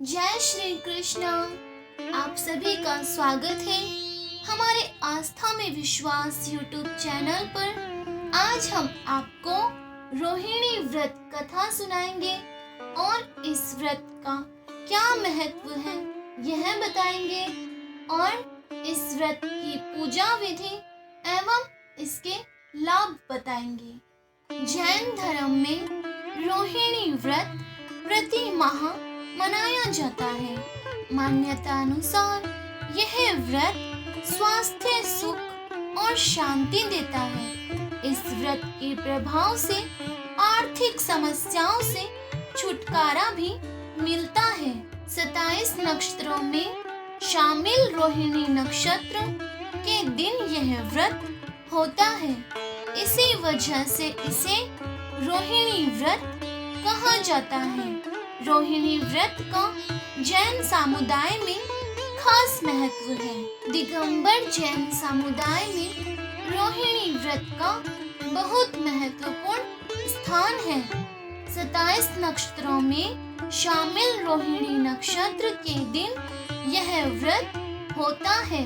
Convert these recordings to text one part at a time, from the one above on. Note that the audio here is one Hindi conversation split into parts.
जय श्री कृष्ण। आप सभी का स्वागत है हमारे आस्था में विश्वास यूट्यूब चैनल पर। आज हम आपको रोहिणी व्रत कथा सुनाएंगे और इस व्रत का क्या महत्व है यह बताएंगे और इस व्रत की पूजा विधि एवं इसके लाभ बताएंगे। जैन धर्म में रोहिणी व्रत प्रति माह मनाया जाता है। मान्यता अनुसार यह व्रत स्वास्थ्य, सुख और शांति देता है। इस व्रत के प्रभाव से आर्थिक समस्याओं से छुटकारा भी मिलता है। 27 नक्षत्रों में शामिल रोहिणी नक्षत्र के दिन यह व्रत होता है। इसी वजह से इसे रोहिणी व्रत कहा जाता है। रोहिणी व्रत का जैन समुदाय में खास महत्व है। दिगंबर जैन समुदाय में रोहिणी व्रत का बहुत महत्वपूर्ण स्थान है। 27 नक्षत्रों में शामिल रोहिणी नक्षत्र के दिन यह व्रत होता है।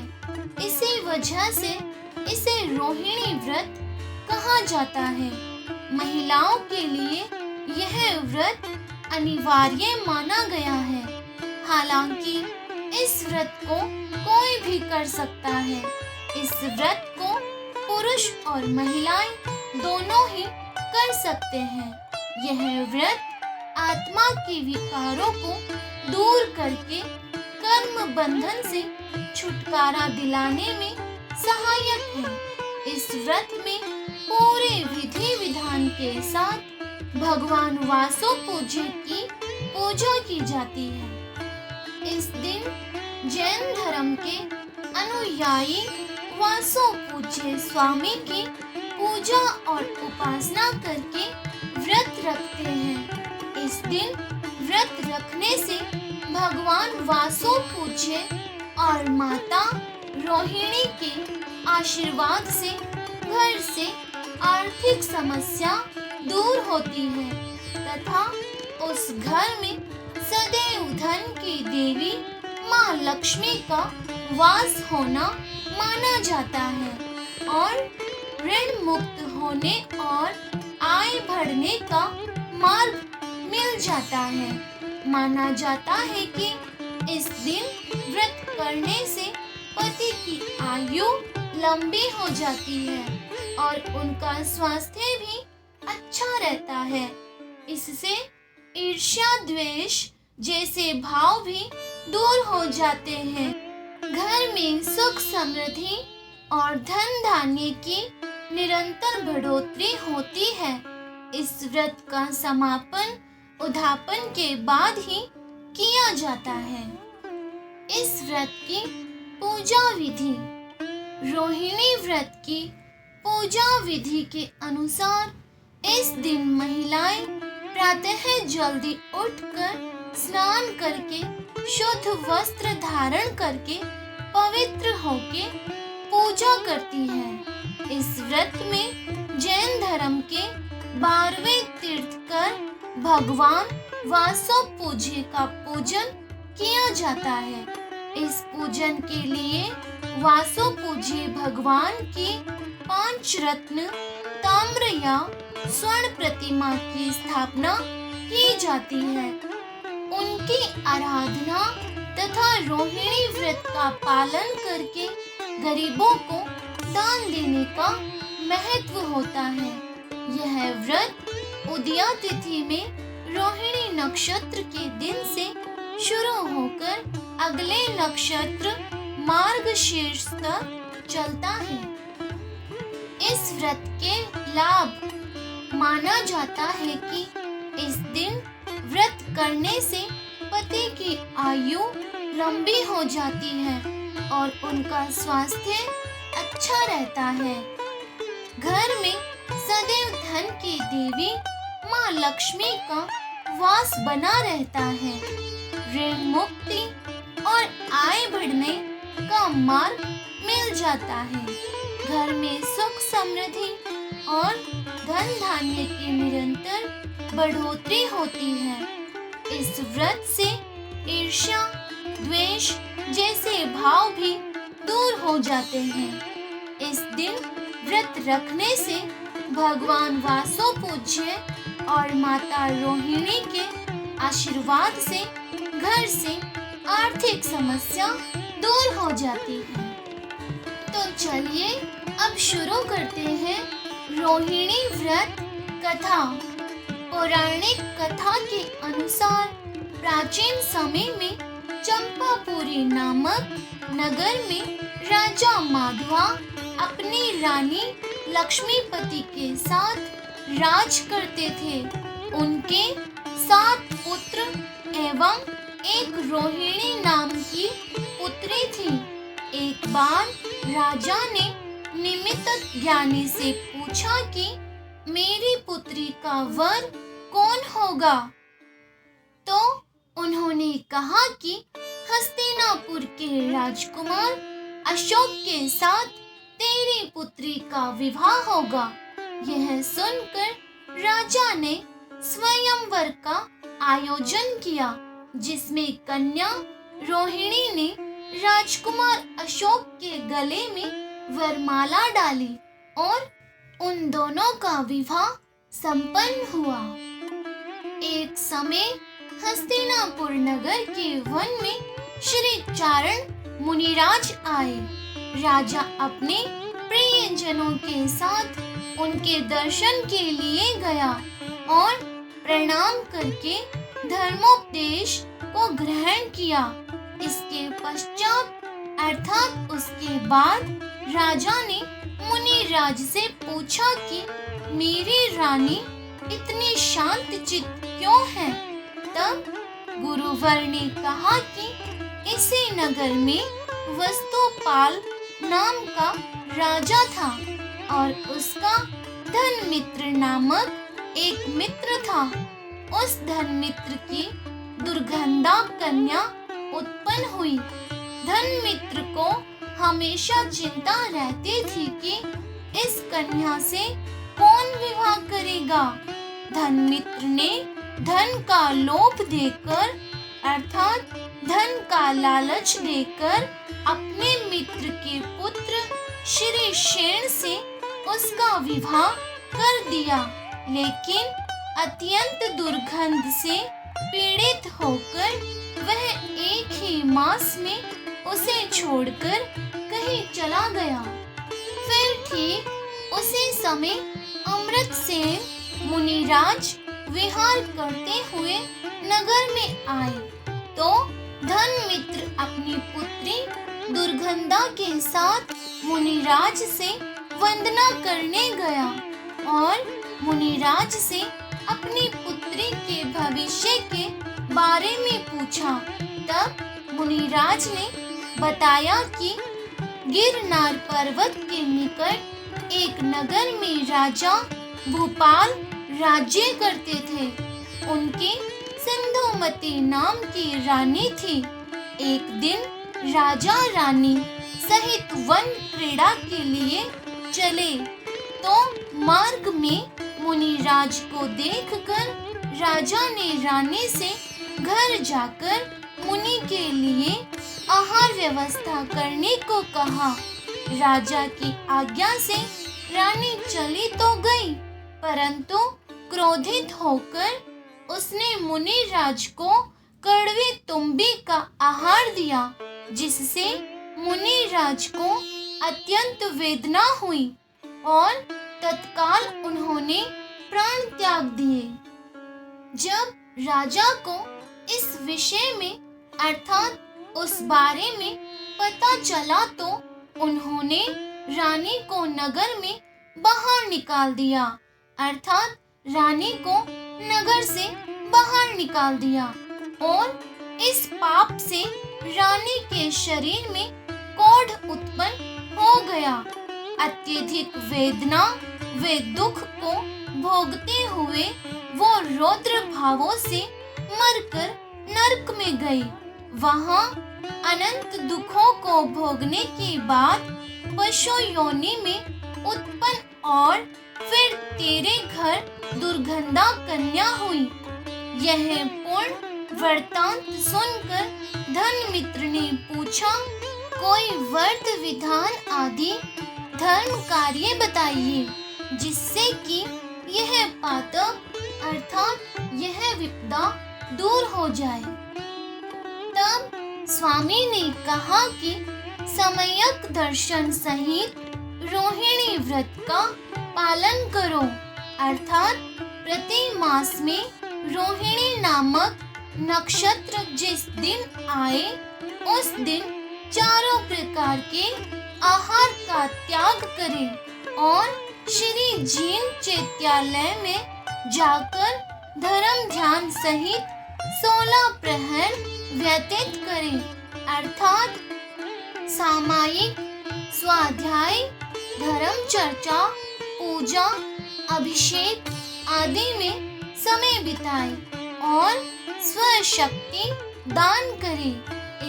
इसी वजह से इसे रोहिणी व्रत कहा जाता है। महिलाओं के लिए यह व्रत अनिवार्य माना गया है। हालांकि इस व्रत को कोई भी कर सकता है। इस व्रत को पुरुष और महिलाएं दोनों ही कर सकते हैं। यह व्रत आत्मा के विकारों को दूर करके कर्म बंधन से छुटकारा दिलाने में सहायक है। इस व्रत में पूरे विधि विधान के साथ भगवान वासो पूज्य की पूजा की जाती है। इस दिन जैन धर्म के अनुयायी वासो पूज्य स्वामी की पूजा और उपासना करके व्रत रखते हैं। इस दिन व्रत रखने से भगवान वासो पूज्य और माता रोहिणी के आशीर्वाद से घर से आर्थिक समस्या दूर होती है तथा उस घर में सदैव धन की देवी माँ लक्ष्मी का वास होना माना जाता है और ऋण मुक्त होने और आय बढ़ने का मार्ग मिल जाता है। माना जाता है कि इस दिन व्रत करने से पति की आयु लंबी हो जाती है और उनका स्वास्थ्य भी अच्छा रहता है। इससे ईर्ष्या, द्वेष जैसे भाव भी दूर हो जाते हैं। घर में सुख, समृद्धि और धन धान्य की निरंतर बढ़ोतरी होती है। इस व्रत का समापन उद्यापन के बाद ही किया जाता है। इस व्रत की पूजा विधि। रोहिणी व्रत की पूजा विधि के अनुसार इस दिन महिलाएं प्रातः जल्दी उठकर स्नान करके शुद्ध वस्त्र धारण करके पवित्र होके पूजा करती हैं। इस व्रत में जैन धर्म के 12वें तीर्थकर भगवान वासो पूज्य का पूजन किया जाता है। इस पूजन के लिए वासो पूज्य भगवान की 5 रत्न ताम्र या स्वर्ण प्रतिमा की स्थापना की जाती है। उनकी आराधना तथा रोहिणी व्रत का पालन करके गरीबों को दान देने का महत्व होता है। यह व्रत उदया तिथि में रोहिणी नक्षत्र के दिन से शुरू होकर अगले नक्षत्र मार्गशीर्ष तक चलता है। इस व्रत के लाभ। माना जाता है कि इस दिन व्रत करने से पति की आयु लंबी हो जाती है और उनका स्वास्थ्य अच्छा रहता है। घर में सदैव धन की देवी माँ लक्ष्मी का वास बना रहता है। ऋण मुक्ति और आय बढ़ने का मार्ग मिल जाता है। घर में सुख, समृद्धि और धन धान्य की निरंतर बढ़ोतरी होती है। इस व्रत से ईर्ष्या, द्वेष जैसे भाव भी दूर हो जाते हैं। इस दिन व्रत रखने से भगवान वासो पूज्य और माता रोहिणी के आशीर्वाद से घर से आर्थिक समस्या दूर हो जाती है। तो चलिए अब शुरू करते हैं रोहिणी व्रत कथा। पौराणिक कथा के अनुसार प्राचीन समय में चंपापुरी नामक नगर में राजा माधवा अपनी रानी लक्ष्मीपति के साथ राज करते थे। उनके 7 पुत्र एवं एक रोहिणी नाम की पुत्री थी। एक बार राजा ने निमित्त ज्ञानी से पूछा कि मेरी पुत्री का वर कौन होगा? तो उन्होंने कहा कि हस्तिनापुर के राजकुमार अशोक के साथ तेरी पुत्री का विवाह होगा। यह सुनकर राजा ने स्वयंवर का आयोजन किया, जिसमें कन्या रोहिणी ने राजकुमार अशोक के गले में वरमाला डाली और उन दोनों का विवाह संपन्न हुआ। एक समय हस्तिनापुर नगर के वन में श्री चारण मुनिराज आए। राजा अपने प्रियजनों के साथ उनके दर्शन के लिए गया और प्रणाम करके धर्मोपदेश को ग्रहण किया। इसके पश्चात अर्थात उसके बाद राजा ने मुनिराज से पूछा कि मेरी रानी इतनी शांत चित्त क्यों है? तब गुरुवर ने कहा कि इसी नगर में वस्तुपाल नाम का राजा था और उसका धनमित्र नामक एक मित्र था। उस धनमित्र की दुर्गंधा कन्या उत्पन्न हुई। धनमित्र को हमेशा चिंता रहती थी कि इस कन्या से कौन विवाह करेगा। धनमित्र ने धन का लोभ देकर अर्थात धन का लालच देकर अपने मित्र के पुत्र श्री शेण से उसका विवाह कर दिया, लेकिन अत्यंत दुर्गंध से पीड़ित होकर वह एक ही मास में उसे छोड़कर कहीं चला गया। फिर ठीक उसी समय अमृतसेन मुनिराज विहार करते हुए नगर में आए तो धनमित्र अपनी पुत्री दुर्गंधा के साथ मुनिराज से वंदना करने गया और मुनिराज से अपनी पुत्री के भविष्य के बारे में पूछा। तब मुनिराज ने बताया कि गिरनार पर्वत के निकट एक नगर में राजा भूपाल राज्य करते थे। उनकी सिंधुमती नाम की रानी थी। एक दिन राजा रानी सहित वन क्रीड़ा के लिए चले तो मार्ग में मुनिराज को देखकर राजा ने रानी से घर जाकर मुनि के लिए आहार व्यवस्था करने को कहा। राजा की आज्ञा से रानी चली तो गई, परंतु क्रोधित होकर उसने मुनिराज को कड़वी तुम्बी का आहार दिया, जिससे मुनिराज को अत्यंत वेदना हुई और तत्काल उन्होंने प्राण त्याग दिए। जब राजा को इस विषय में अर्थात उस बारे में पता चला तो उन्होंने रानी को नगर में बाहर निकाल दिया, अर्थात रानी को नगर से बाहर निकाल दिया और इस पाप से रानी के शरीर में कोढ़ उत्पन्न हो गया। अत्यधिक वेदना व दुख को भोगते हुए वो रौद्र भावों से मरकर नरक में गई। वहाँ अनंत दुखों को भोगने के बाद पशु योनि में उत्पन्न और फिर तेरे घर दुर्गंधा कन्या हुई। यह पुण्य वृत्तांत सुनकर धर्ममित्र ने पूछा, कोई व्रत विधान आदि धर्म कार्य बताइए जिससे कि यह पातक अर्थात यह विपदा दूर हो जाए। तब स्वामी ने कहा कि सम्यक दर्शन सहित रोहिणी व्रत का पालन करो, अर्थात प्रति मास में रोहिणी नामक नक्षत्र जिस दिन आए उस दिन चारों प्रकार के आहार का त्याग करें और श्री जीन चैत्यालय में जाकर धर्म ध्यान सहित 16 प्रहर व्यतीत करें, अर्थात सामायिक स्वाध्याय, धर्म चर्चा, पूजा, अभिषेक आदि में समय बिताए और स्वशक्ति दान करे।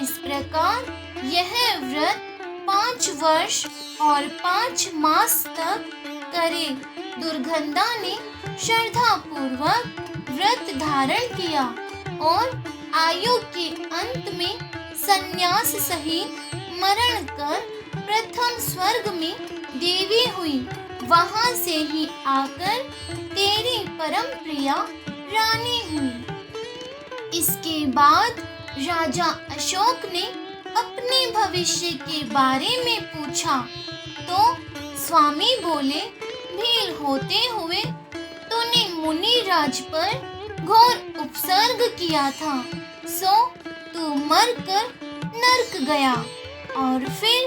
इस प्रकार यह व्रत 5 वर्ष और 5 मास तक करे। दुर्गंधा ने श्रद्धा पूर्वक व्रत धारण किया और आयु के अंत में संन्यास सहित मरण कर प्रथम स्वर्ग में देवी हुई। वहां से ही आकर तेरी परम प्रिया रानी हुई। इसके बाद राजा अशोक ने अपने भविष्य के बारे में पूछा तो स्वामी बोले, भील होते हुए तूने मुनि राज पर घोर उपसर्ग किया था, सो तू मरकर नरक गया और फिर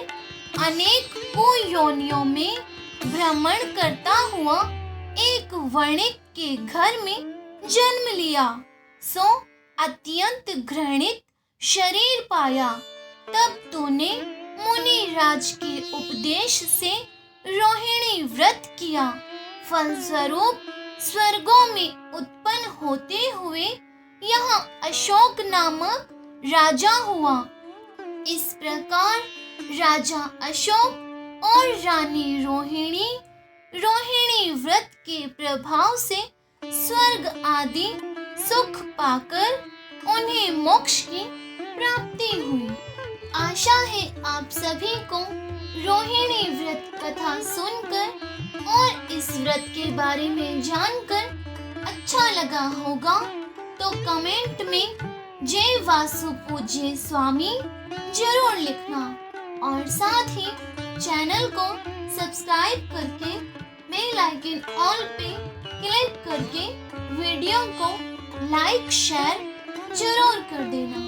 अनेक कुयोनियों में भ्रमण करता हुआ एक वणिक के घर में जन्म लिया, सो अत्यंत घृणित शरीर पाया। तब तूने मुनि राज के उपदेश से रोहिणी व्रत किया, फलस्वरूप स्वर्गों में उत्पन्न होते हुए यहाँ अशोक नामक राजा हुआ। इस प्रकार राजा अशोक और रानी रोहिणी व्रत के प्रभाव से स्वर्ग आदि सुख पाकर उन्हें मोक्ष की प्राप्ति हुई। आशा है आप सभी को रोहिणी व्रत कथा सुनकर और इस व्रत के बारे में जानकर अच्छा लगा होगा, तो कमेंट में जय वासु पूज्य स्वामी जरूर लिखना और साथ ही चैनल को सब्सक्राइब करके बेल आइकन ऑल पे क्लिक करके वीडियो को लाइक शेयर जरूर कर देना।